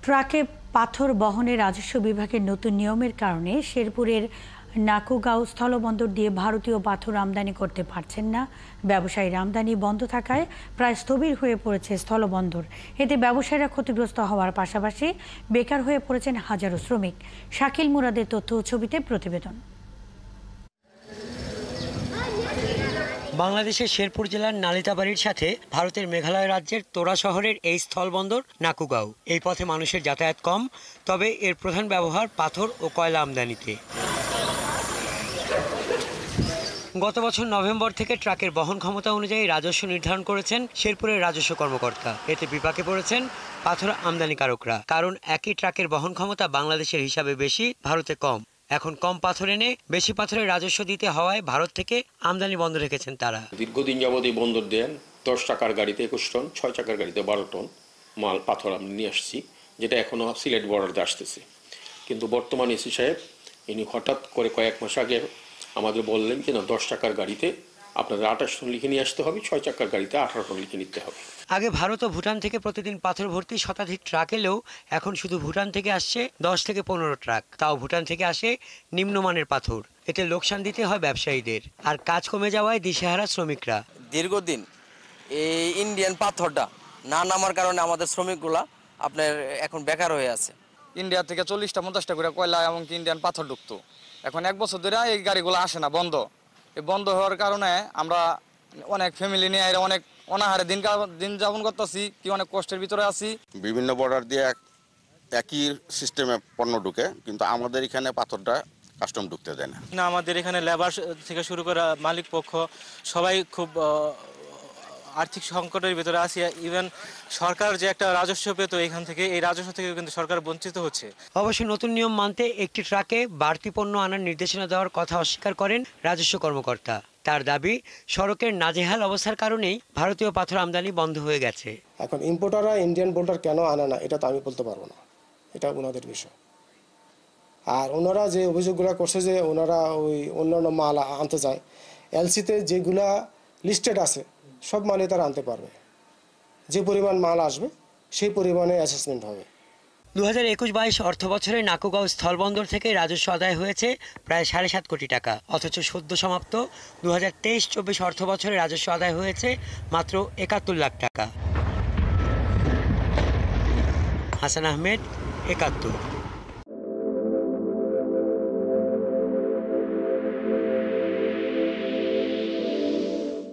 ট্রাকে পাথর বহনে রাজস্ব বিভাগের নতুন নিয়মের কারণে শেরপুরের নাকুগাঁও স্থলবন্দর দিয়ে ভারতীয় পাথর আমদানি করতে পারছেন না ব্যবসায়ীরা। আমদানি বন্ধ থাকায় প্রায় স্থবির হয়ে পড়েছে স্থলবন্দর। এতে ব্যবসায়ীরা ক্ষতিগ্রস্ত হওয়ার পাশাপাশি বেকার হয়ে পড়েছেন হাজারো শ্রমিক। শাকিল মুরাদের তথ্য ও ছবিতে প্রতিবেদন। বাংলাদেশের শেরপুর জেলার নালিতাবাড়ির সাথে ভারতের মেঘালয় রাজ্যের তোরা শহরের এই স্থলবন্দর নাকুগাঁও। এই পথে মানুষের যাতায়াত কম, তবে এর প্রধান ব্যবহার পাথর ও কয়লা আমদানিতে। গত বছর নভেম্বর থেকে ট্রাকের বহন ক্ষমতা অনুযায়ী রাজস্ব নির্ধারণ করেছেন শেরপুরের রাজস্ব কর্মকর্তা। এতে বিপাকে পড়েছেন পাথর আমদানিকারকরা, কারণ একই ট্রাকের বহন ক্ষমতা বাংলাদেশের হিসাবে বেশি, ভারতে কম। এখন কম পাথর এনে বেশি পাথরের রাজস্ব দিতে হওয়ায় ভারত থেকে আমদানি বন্ধ রেখেছেন তারা। দীর্ঘদিন যাবৎ এই বন্দর দেন 10 টাকার গাড়িতে 21 টন, 6 চাকার গাড়িতে 12 টন মাল পাথর আমি নিয়ে আসছি, যেটা এখনো সিলেট বর্ডারে আসতেছে। কিন্তু বর্তমান এসি সাহেব ইনি হঠাৎ করে কয়েক মাস আগে আমাদের বললেন যে না 10 টাকার গাড়িতে আপনাদের 28 টন লিখে নিয়ে আসতে হবে, 6 চাকার গাড়িতে 18 টন লিখে নিতে হবে। আগে ভারত ও ভুটান থেকে প্রতিদিন পাথর ভর্তি শতাধিক ট্রাক এলেও এখন শুধু ভুটান থেকে আসছে 10 থেকে 15 ট্রাক, তাও ভুটান থেকে আসে নিম্নমানের পাথর। এতে লোকসান দিতে হয় ব্যবসায়ীদের, আর কাজ কমে যাওয়ায় দিশেহারা শ্রমিকরা। দীর্ঘদিন এই ইন্ডিয়ান পাথরটা না নামার কারণে আমাদের শ্রমিকগুলা আপনার এখন বেকার হয়ে আছে। ইন্ডিয়া থেকে 40টা 50টা করে কয়লা এমনকি ইন্ডিয়ান পাথর ঢুকতো, এখন 1 বছর ধরে এই গাড়িগুলো আসে না, বন্ধ। এই বন্ধ হওয়ার কারণে আমরা অনেক ফ্যামিলি নিয়ে অনেক অনাহারে দিন যাপন করতেছি, কি অনেক কষ্টের ভিতরে আছি। বিভিন্ন বর্ডার দিয়ে একই সিস্টেমে পণ্য ঢুকে, কিন্তু আমাদের এখানে পাথরটা কাস্টম ঢুকতে দেয় না। আমাদের এখানে লেবার থেকে শুরু করে মালিক পক্ষ সবাই খুব আর্থিক সংকটের ভিতরে আছে। ইভেন সরকার যে একটা রাজস্ব পেত এখান থেকে, এই রাজস্ব থেকে কিন্তু সরকার বঞ্চিত হচ্ছে। অবশ্য নতুন নিয়ম মানতে একটি ট্রাকে বাড়তি পণ্য আনার নির্দেশনা দেওয়ার কথা অস্বীকার করেন রাজস্ব কর্মকর্তা। তার দাবি, সড়কের নাজেহাল অবস্থার কারণেই ভারতীয় পাথর আমদানি বন্ধ হয়ে গেছে। এখন ইম্পোর্টাররা ইন্ডিয়ান বোল্ডার কেন আনে না, এটা তো আমি বলতে পারবো না, এটা ওনাদের বিষয়। আর ওনারা যে অভিযোগগুলো করছে যে ওনারা ওই অন্যান্য মাল আনতে যায়, এলসিতে যেগুলা লিস্টেড আছে সব মালই তারা আনতে পারবে, যে পরিমাণ মাল আসবে সেই পরিমাণে অ্যাসেসমেন্ট হবে। 2021-22 অর্থ বছরে নাকুগাঁও স্থলবন্দর থেকে রাজস্ব আদায় হয়েছে প্রায় 7.5 কোটি টাকা, অথচ সদ্য সমাপ্ত 2023-24 অর্থ বছরে রাজস্ব আদায় হয়েছে মাত্র 71 লাখ টাকা। হাসান আহমেদ, 71।